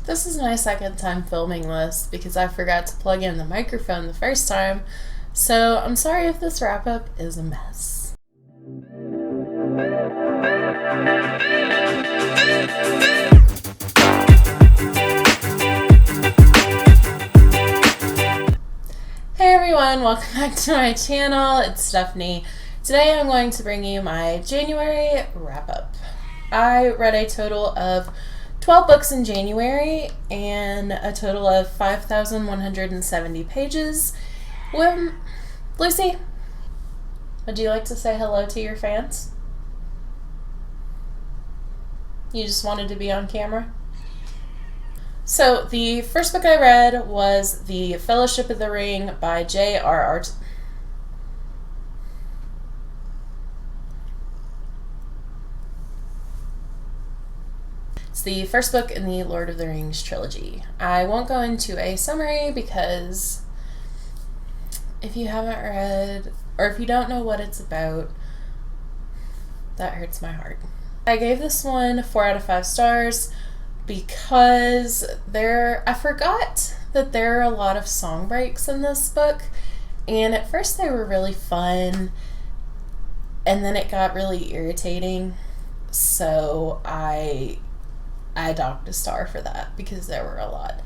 This is my second time filming this because I forgot to plug in the microphone the first time, so I'm sorry if this wrap-up is a mess. Hey everyone, welcome back to my channel. It's Stephanie. Today I'm going to bring you my January wrap-up. I read a total of 12 books in January and a total of 5,170 pages. Lucy, would you like to say hello to your fans? You just wanted to be on camera? So the first book I read was The Fellowship of the Ring by J.R.R. It's the first book in the Lord of the Rings trilogy. I won't go into a summary because if you haven't read, or if you don't know what it's about, that hurts my heart. I gave this one 4 out of 5 stars because I forgot that there are a lot of song breaks in this book, and at first they were really fun, and then it got really irritating, so I docked a star for that because there were a lot.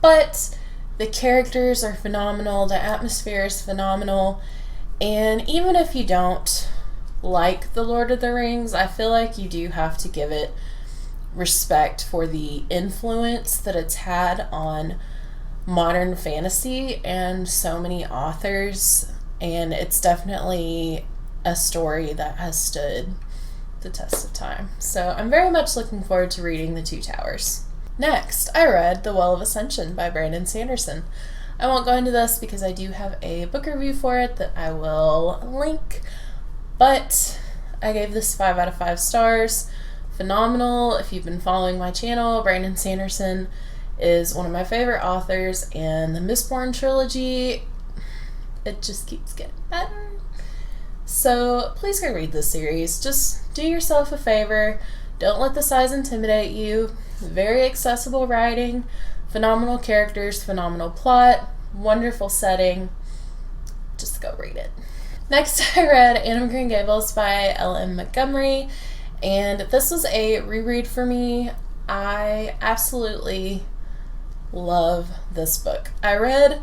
But the characters are phenomenal, the atmosphere is phenomenal, and even if you don't like The Lord of the Rings, I feel like you do have to give it respect for the influence that it's had on modern fantasy and so many authors, and it's definitely a story that has stood the test of time. So I'm very much looking forward to reading The Two Towers. Next, I read The Well of Ascension by Brandon Sanderson. I won't go into this because I do have a book review for it that I will link, but I gave this 5 out of 5 stars. Phenomenal. If you've been following my channel, Brandon Sanderson is one of my favorite authors, and the Mistborn trilogy, it just keeps getting better. So please go read this series. Just do yourself a favor. Don't let the size intimidate you. Very accessible writing, phenomenal characters, phenomenal plot, wonderful setting. Just go read it. Next, I read Anne of Green Gables by L.M. Montgomery, and this was a reread for me. I absolutely love this book. I read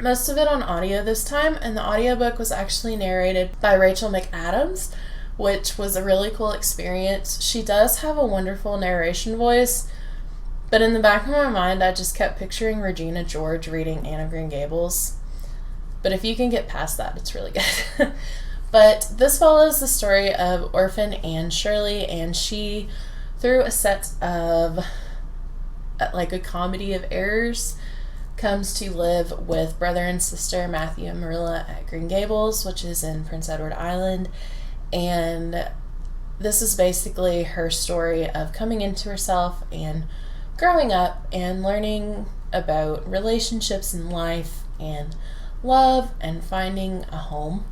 most of it on audio this time, and the audiobook was actually narrated by Rachel McAdams, which was a really cool experience. She does have a wonderful narration voice, but in the back of my mind I just kept picturing Regina George reading Anne of Green Gables. But if you can get past that, it's really good. But this follows the story of orphan Anne Shirley, and she, through a set of, like a comedy of errors, comes to live with brother and sister Matthew and Marilla at Green Gables, which is in Prince Edward Island. And this is basically her story of coming into herself and growing up and learning about relationships in life and love and finding a home.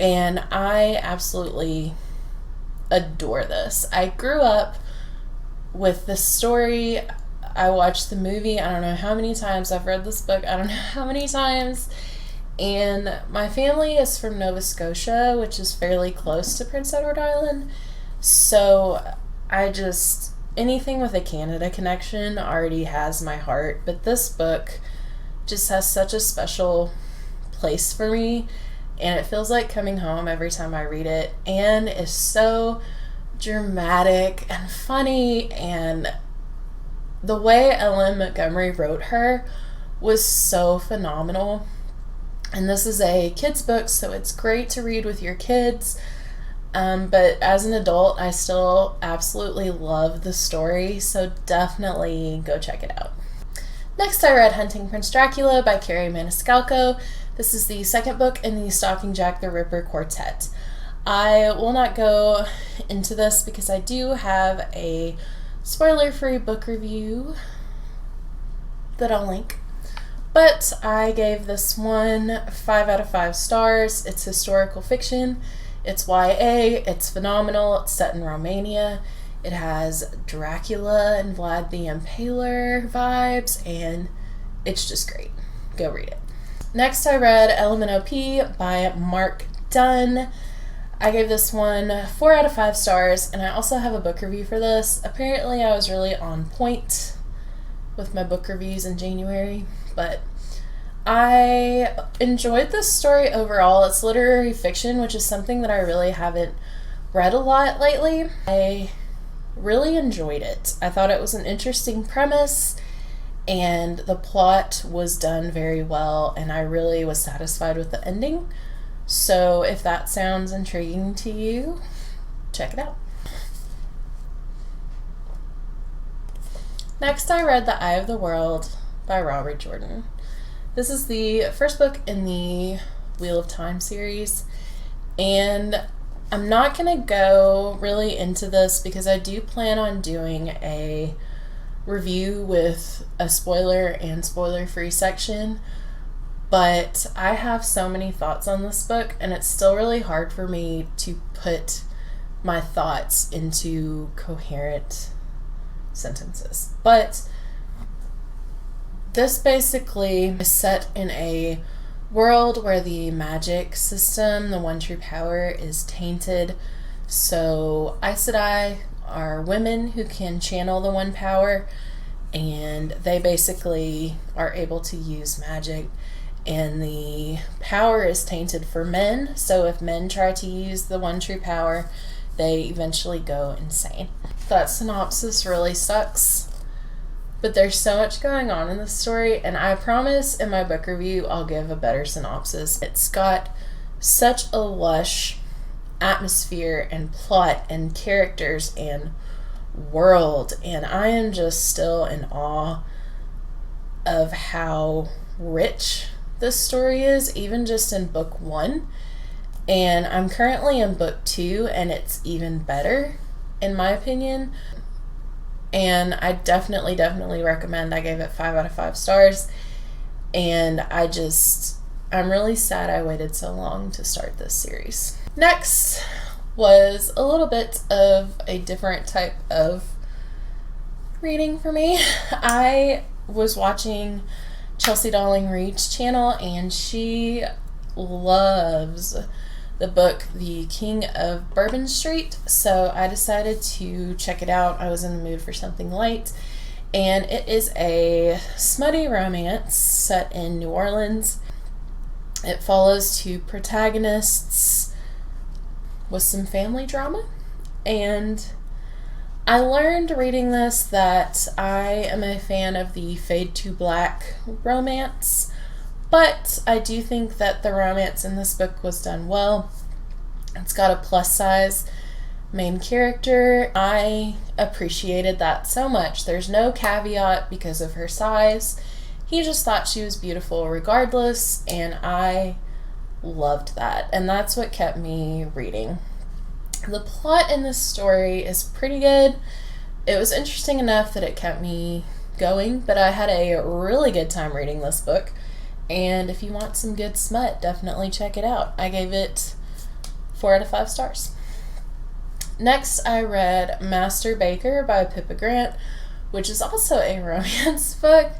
And I absolutely adore this. I grew up with this story. I watched the movie I don't know how many times. I've read this book I don't know how many times. And my family is from Nova Scotia, which is fairly close to Prince Edward Island. So anything with a Canada connection already has my heart. But this book just has such a special place for me, and it feels like coming home every time I read it. Anne is so dramatic and funny, and the way L.M. Montgomery wrote her was so phenomenal. And this is a kid's book, so it's great to read with your kids. But as an adult, I still absolutely love the story, so definitely go check it out. Next, I read Hunting Prince Dracula by Carrie Maniscalco. This is the second book in the Stalking Jack the Ripper quartet. I will not go into this because I do have a spoiler-free book review that I'll link. But I gave this one 5 out of 5 stars. It's historical fiction. It's YA. It's phenomenal. It's set in Romania. It has Dracula and Vlad the Impaler vibes, and it's just great. Go read it. Next, I read LMNOP by Mark Dunn. I gave this one 4 out of 5 stars, and I also have a book review for this. Apparently, I was really on point with my book reviews in January, but I enjoyed this story overall. It's literary fiction, which is something that I really haven't read a lot lately. I really enjoyed it. I thought it was an interesting premise, and the plot was done very well, and I really was satisfied with the ending. So if that sounds intriguing to you, check it out. Next, I read The Eye of the World by Robert Jordan. This is the first book in the Wheel of Time series, and I'm not going to go really into this because I do plan on doing a review with a spoiler and spoiler-free section, but I have so many thoughts on this book, and it's still really hard for me to put my thoughts into coherent sentences. But this basically is set in a world where the magic system, the one true power, is tainted. So Aes Sedai are women who can channel the one power, and they basically are able to use magic, and the power is tainted for men. So if men try to use the one true power, they eventually go insane. That synopsis really sucks, but there's so much going on in this story, and I promise in my book review I'll give a better synopsis. It's got such a lush atmosphere and plot and characters and world, and I am just still in awe of how rich this story is, even just in book 1. And I'm currently in book 2, and it's even better in my opinion. And I definitely recommend. I gave it 5 out of 5 stars, and I'm really sad I waited so long to start this series. Next was a little bit of a different type of reading for me. I was watching Chelsea Darling Reed's channel, and she loves the book The King of Bourbon Street, so I decided to check it out. I was in the mood for something light, and it is a smutty romance set in New Orleans. It follows 2 protagonists with some family drama, and I learned reading this that I am a fan of the fade to black romance, but I do think that the romance in this book was done well. It's got a plus size main character. I appreciated that so much. There's no caveat because of her size. He just thought she was beautiful regardless, and I loved that, and that's what kept me reading. The plot in this story is pretty good. It was interesting enough that it kept me going, but I had a really good time reading this book, and if you want some good smut, definitely check it out. I gave it 4 out of 5 stars. Next, I read Master Baker by Pippa Grant, which is also a romance book.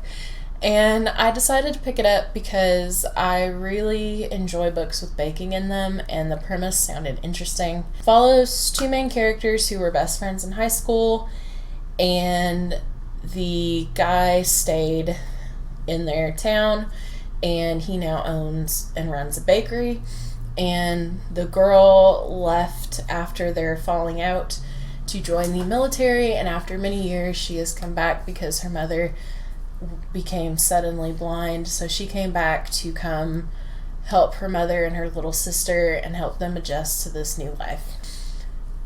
And I decided to pick it up because I really enjoy books with baking in them, and the premise sounded interesting. It follows 2 main characters who were best friends in high school, and the guy stayed in their town, and he now owns and runs a bakery. And the girl left after their falling out to join the military, and after many years she has come back because her mother became suddenly blind, so she came back to come help her mother and her little sister and help them adjust to this new life.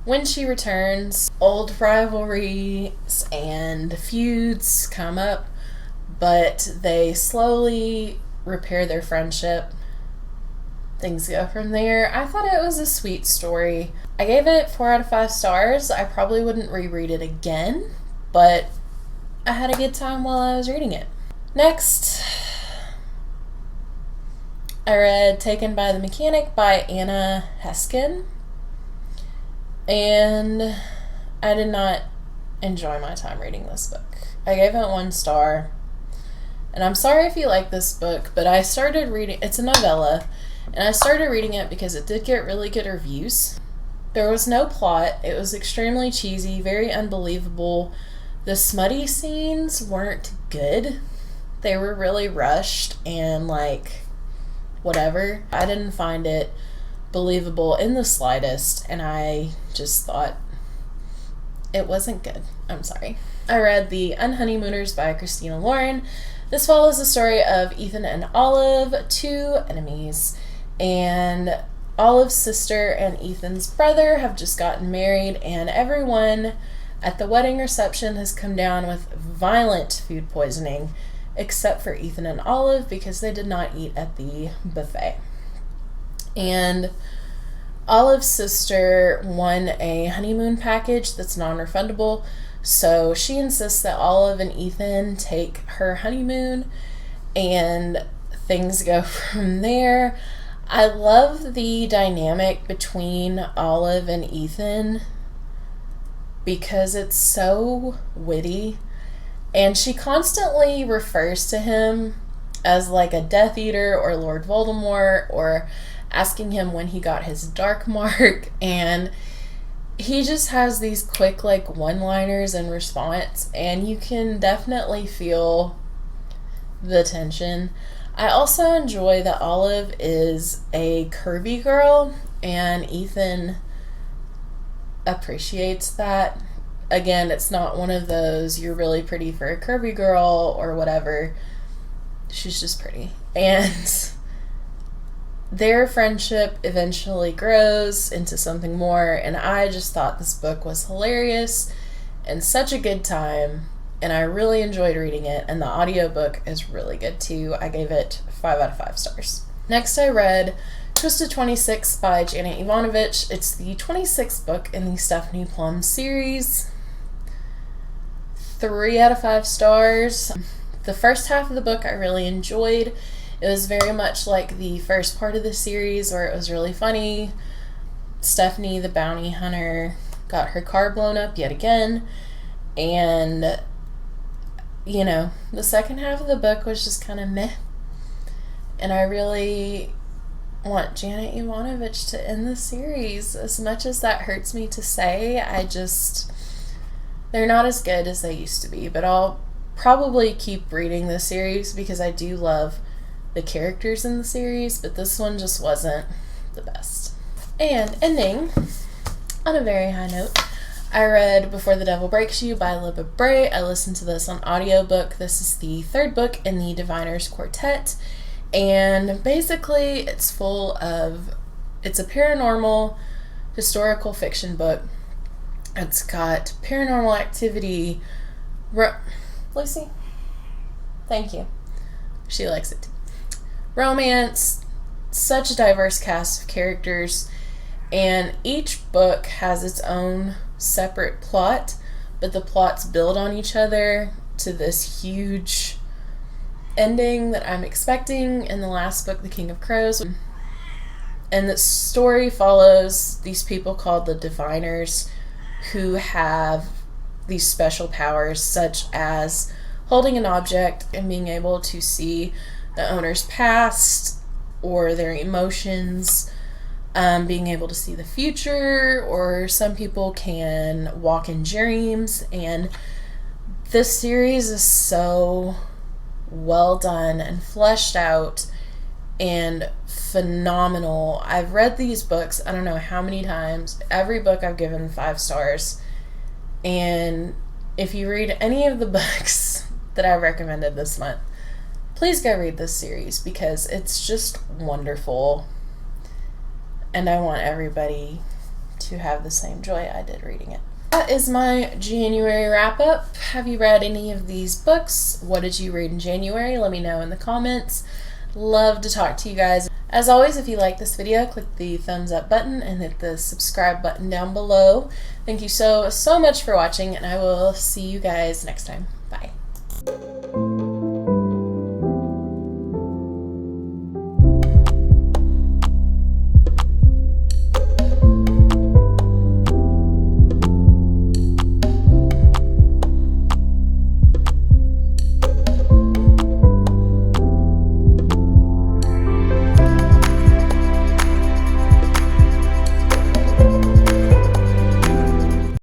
When she returns, old rivalries and feuds come up, but they slowly repair their friendship. Things go from there. I thought it was a sweet story. I gave it 4 out of 5 stars. I probably wouldn't reread it again, but I had a good time while I was reading it. Next, I read Taken by the Mechanic by Anna Heskin. And I did not enjoy my time reading this book. I gave it 1 star. And I'm sorry if you like this book, but I started reading, it's a novella, and I started reading it because it did get really good reviews. There was no plot. It was extremely cheesy, very unbelievable. The smutty scenes weren't good. They were really rushed and like whatever. I didn't find it believable in the slightest, and I just thought it wasn't good. I'm sorry. I read The Unhoneymooners by Christina Lauren. This follows the story of Ethan and Olive, 2 enemies, and Olive's sister and Ethan's brother have just gotten married, and everyone at the wedding reception has come down with violent food poisoning, except for Ethan and Olive because they did not eat at the buffet. And Olive's sister won a honeymoon package that's non-refundable, so she insists that Olive and Ethan take her honeymoon, and things go from there. I love the dynamic between Olive and Ethan because it's so witty, and she constantly refers to him as like a Death Eater or Lord Voldemort, or asking him when he got his dark mark, and he just has these quick like one-liners in response, and you can definitely feel the tension. I also enjoy that Olive is a curvy girl, and Ethan appreciates that. Again, it's not one of those you're really pretty for a curvy girl or whatever. She's just pretty. And their friendship eventually grows into something more, and I just thought this book was hilarious and such a good time, and I really enjoyed reading it, and the audiobook is really good too. I gave it 5 out of 5 stars. Next, I read Twisted 26 by Janet Ivanovich. It's the 26th book in the Stephanie Plum series. 3 out of 5 stars. The first half of the book I really enjoyed. It was very much like the first part of the series where it was really funny. Stephanie, the bounty hunter, got her car blown up yet again. And, you know, the second half of the book was just kind of meh. And I really want Janet Ivanovich to end the series. As much as that hurts me to say, they're not as good as they used to be. But I'll probably keep reading the series because I do love the characters in the series, but this one just wasn't the best. And ending on a very high note, I read Before the Devil Breaks You by Libba Bray. I listened to this on audiobook. This is the 3rd book in the Diviners Quartet, and basically it's a paranormal historical fiction book. It's got paranormal activity. Lucy? Thank you. She likes it too. Romance, such a diverse cast of characters, and each book has its own separate plot, but the plots build on each other to this huge ending that I'm expecting in the last book, The King of Crows. And the story follows these people called the Diviners, who have these special powers such as holding an object and being able to see the owner's past or their emotions, being able to see the future, or some people can walk in dreams. And this series is so well done and fleshed out and phenomenal. I've read these books I don't know how many times. Every book I've given 5 stars, and if you read any of the books that I recommended this month, please go read this series because it's just wonderful, and I want everybody to have the same joy I did reading it. That is my January wrap-up. Have you read any of these books? What did you read in January? Let me know in the comments. Love to talk to you guys. As always, if you like this video, click the thumbs up button and hit the subscribe button down below. Thank you so much for watching, and I will see you guys next time.